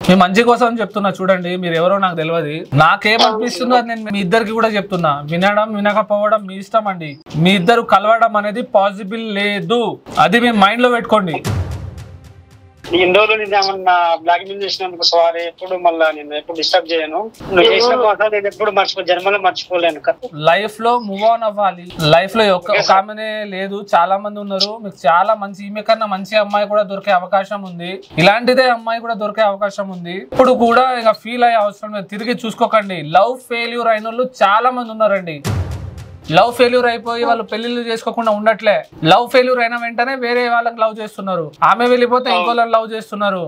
మీ మంచి కోసం చెప్తున్నా చూడండి, మీరు ఎవరో నాకు తెలియదు. నాకేమనిపిస్తుందో అది నేను మీ ఇద్దరికి కూడా చెప్తున్నా. వినడం వినకపోవడం మీ ఇష్టం అండి. మీ ఇద్దరు కలవడం అనేది పాసిబుల్ లేదు, అది మీ మైండ్ లో పెట్టుకోండి. ఇన్ని రోజులు నేను ఏమన్నా బ్లాక్ మెయిల్ చేసినందుకు సారీ. ఎప్పుడు మళ్ళీ నేను ఎప్పుడు డిస్టర్బ్ చేయను. నువ్వు చేసిన కోసం నేను ఎప్పుడు జన్మలో మర్చిపోలేను. లైఫ్ లో మూవ్ ఆన్ అవ్వాలి. లైఫ్ లో ఒక ఆమెనే లేదు, చాలా మంది ఉన్నారు. మీకు చాలా మంచి, ఈమె కన్నా మంచి అమ్మాయి కూడా దొరికే అవకాశం ఉంది. ఇలాంటిదే అమ్మాయి కూడా దొరికే అవకాశం ఉంది. ఇప్పుడు కూడా ఇక ఫీల్ అయ్యే అవసరం లేదు. తిరిగి చూసుకోకండి. లవ్ ఫెయిల్యూర్ అయిన వాళ్ళు చాలా మంది ఉన్నారండి. లవ్ ఫెయిల్యూర్ అయిపోయి వాళ్ళు పెళ్లిళ్ళు చేసుకోకుండా ఉండట్లే. లవ్ ఫెయిల్యూర్ అయిన వెంటనే వేరే వాళ్ళకి లవ్ చేస్తున్నారు. ఆమె వెళ్ళిపోతే ఇంకోళ్ళని లవ్ చేస్తున్నారు.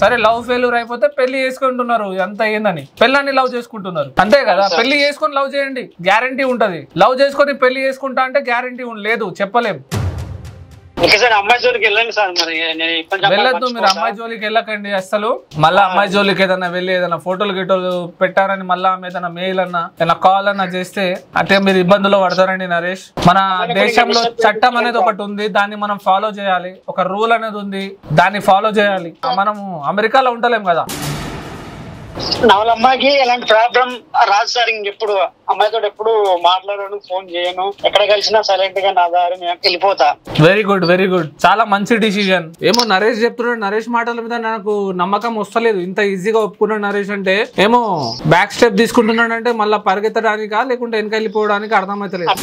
సరే, లవ్ ఫెయిల్యూర్ అయిపోతే పెళ్లి చేసుకుంటున్నారు. ఎంత ఏందని పెళ్ళాన్ని లవ్ చేసుకుంటున్నారు. అంతే కదా. పెళ్లి చేసుకొని లవ్ చేయండి, గ్యారంటీ ఉంటది. లవ్ చేసుకొని పెళ్లి చేసుకుంటా అంటే గ్యారంటీ లేదు, చెప్పలేం. అమ్మాయి జోలికి వెళ్ళండి సార్. మరి వెళ్ళొద్దు, మీరు అమ్మాయి జోలికి వెళ్ళకండి అసలు. మళ్ళీ అమ్మాయి జోలికి ఏదైనా వెళ్ళి ఏదైనా ఫోటోలు గిటోలు పెట్టారని మళ్ళీ ఆమె ఏదైనా మెయిల్ అన్నా ఏదైనా కాల్ అన్నా చేస్తే అంటే మీరు ఇబ్బందుల్లో పడతారండి నరేష్. మన దేశంలో చట్టం అనేది ఒకటి ఉంది, దాన్ని మనం ఫాలో చేయాలి. ఒక రూల్ అనేది ఉంది, దాన్ని ఫాలో చేయాలి. మనము అమెరికాలో ఉండలేం కదా. నా వాళ్ళ అమ్మాయికి ఎలాంటి ప్రాబ్లం రాదు సార్. ఇంకెప్పుడు అమ్మాయితో ఎప్పుడు మాట్లాడను, ఫోన్ చేయను. ఎక్కడ కలిసినా సైలెంట్ గా నా దారి వెళ్ళిపోతా. Very good, very good. చాలా మంచి డిసిజన్. ఏమో నరేష్ చెప్తున్నాడు, నరేష్ మాటల మీద నాకు నమ్మకం వస్తలేదు. ఇంత ఈజీగా ఒప్పుకున్నాడు నరేష్ అంటే. ఏమో బ్యాక్ స్టెప్ తీసుకుంటున్నాడు అంటే మళ్ళీ పరిగెత్తడానికా లేకుంటే వెనక వెళ్ళిపోవడానికి అర్థమైతలేదు.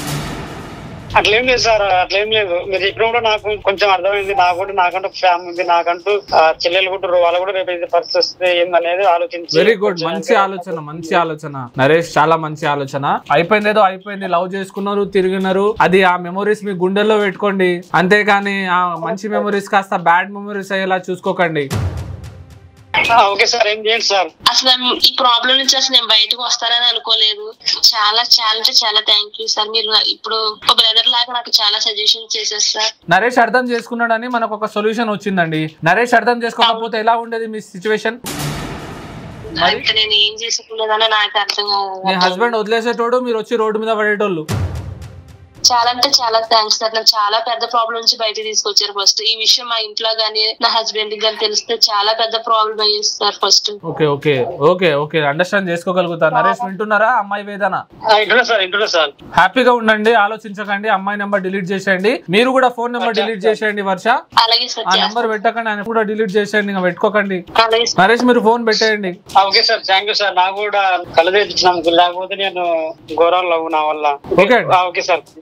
అట్లేం లేదు సార్, అట్లేం లేదు. మీరు చెప్పినప్పుడు నాకు కొంచెం అర్థమైంది. నాకంటూ ఫ్యామిలీ ఉంది, నాకంటూ చెల్లెలు కూడా వాళ్ళు కూడా రేపు పరిస్థితి వస్తే ఏందనేది ఆలోచించి. వెరీ గుడ్, మంచి ఆలోచన, మంచి ఆలోచన నరేష్, చాలా మంచి ఆలోచన. అయిపోయింది, ఏదో అయిపోయింది. లవ్ చేసుకున్నారు, తిరిగినారు. అది ఆ మెమరీస్ మీ గుండెల్లో పెట్టుకోండి. అంతేకాని ఆ మంచి మెమరీస్ కాస్త బ్యాడ్ మెమరీస్ అయ్యేలా చూసుకోకండి. ఓకే సార్, ఏం చేయండి సార్. అసలు ఈ ప్రాబ్లం నుంచి అసలు నేను బయటకు వస్తానని అనుకోలేదు. చాలా చాలా అంటే చాలా థ్యాంక్ యూ సార్. మీరు ఇప్పుడు ఒక బ్రదర్ లాగా నాకు చాలా సజెషన్ చేశారు సార్. నరేష్ అర్థం చేసుకున్నాడని మనకు ఒక సొల్యూషన్ వచ్చిందండి. నరేష్ అర్థం చేసుకోకపోతే ఎలా ఉండేది మీ సిచ్యువేషన్? నేను ఏం చేసుకోలేదని నాకు అర్థం కాదు. మీ హస్బెండ్ వదిలేసేటోడు, మీరు వచ్చి రోడ్డు మీద పడేటోళ్ళు. చాలా అంటే చాలా థ్యాంక్స్ సార్. నాకు చాలా పెద్ద ప్రాబ్లం నుంచి బయట తీసుకొచ్చారు. ఫస్ట్ ఈ విషయం మా ఇంట్లో గానీ నా హస్బెండ్ గానీ తెలిస్తే చాలా పెద్ద ప్రాబ్లం అయ్యేది sir first. Okay okay okay okay understand చేసుకోగలుగుతారు. నరేష్ వింటున్నారా? అమ్మాయి వేదన హ్యాపీగా ఉండండి, ఆలోచించకండి. అమ్మాయి నెంబర్ డిలీట్ చేసేయండి. మీరు కూడా ఫోన్ నెంబర్ డిలీట్ చేసేయండి వర్ష. అలాగే సార్. ఆ నెంబర్ పెట్టకండి, ఆయన కూడా డిలీట్ చేసేయండి, ఇంకా పెట్టుకోకండి. నరేష్ మీరు ఫోన్ పెట్టేయండి. Okay sir, thank you sir. నాకు కూడా కలదేపించినందుకు, లేకపోతే నేను ఘోరాలు నా వల్ల. Okay okay sir.